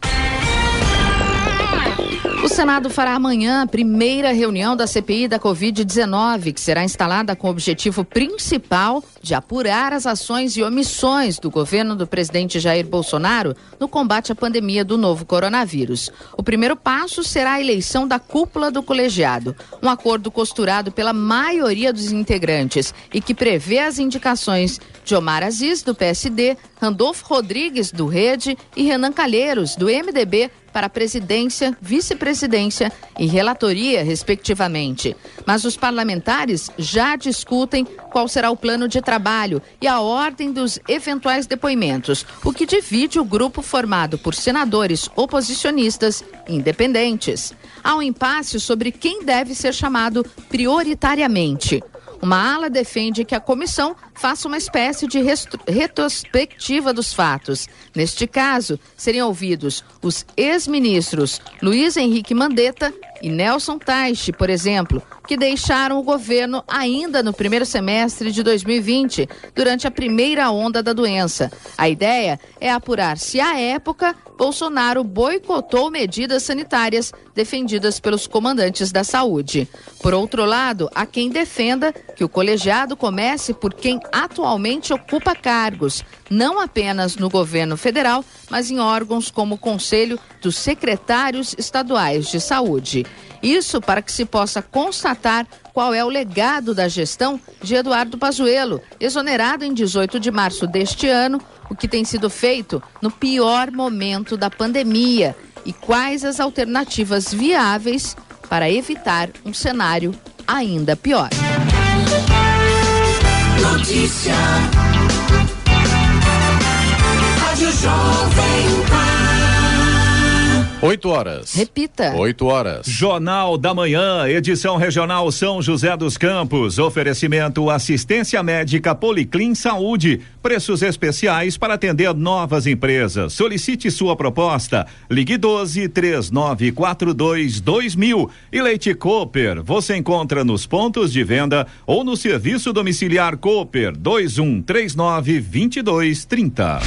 Speaker 2: O Senado fará amanhã a primeira reunião da CPI da Covid-19, que será instalada com o objetivo principal de apurar as ações e omissões do governo do presidente Jair Bolsonaro no combate à pandemia do novo coronavírus. O primeiro passo será a eleição da cúpula do colegiado, um acordo costurado pela maioria dos integrantes e que prevê as indicações de Omar Aziz, do PSD, Randolfo Rodrigues, do Rede, e Renan Calheiros, do MDB, para a presidência, vice-presidência e relatoria, respectivamente. Mas os parlamentares já discutem qual será o plano de trabalho e a ordem dos eventuais depoimentos, o que divide o grupo formado por senadores oposicionistas independentes. Há um impasse sobre quem deve ser chamado prioritariamente. Uma ala defende que a comissão faça uma espécie de retrospectiva dos fatos. Neste caso, seriam ouvidos os ex-ministros Luiz Henrique Mandetta e Nelson Teich, por exemplo, que deixaram o governo ainda no primeiro semestre de 2020, durante a primeira onda da doença. A ideia é apurar se, à época, Bolsonaro boicotou medidas sanitárias defendidas pelos comandantes da saúde. Por outro lado, há quem defenda que o colegiado comece por quem atualmente ocupa cargos, não apenas no governo federal, mas em órgãos como o Conselho dos Secretários Estaduais de Saúde. Isso para que se possa constatar qual é o legado da gestão de Eduardo Pazuello, exonerado em 18 de março deste ano, o que tem sido feito no pior momento da pandemia e quais as alternativas viáveis para evitar um cenário ainda pior.
Speaker 10: Notícia. Rádio Jovem Pan.
Speaker 3: 8 horas.
Speaker 2: Repita.
Speaker 3: 8 horas.
Speaker 6: Jornal da Manhã, edição regional São José dos Campos. Oferecimento assistência médica Policlin Saúde. Preços especiais para atender novas empresas. Solicite sua proposta. Ligue 12-3942-2000. E Leite Cooper. Você encontra nos pontos de venda ou no serviço domiciliar Cooper 2139-2230.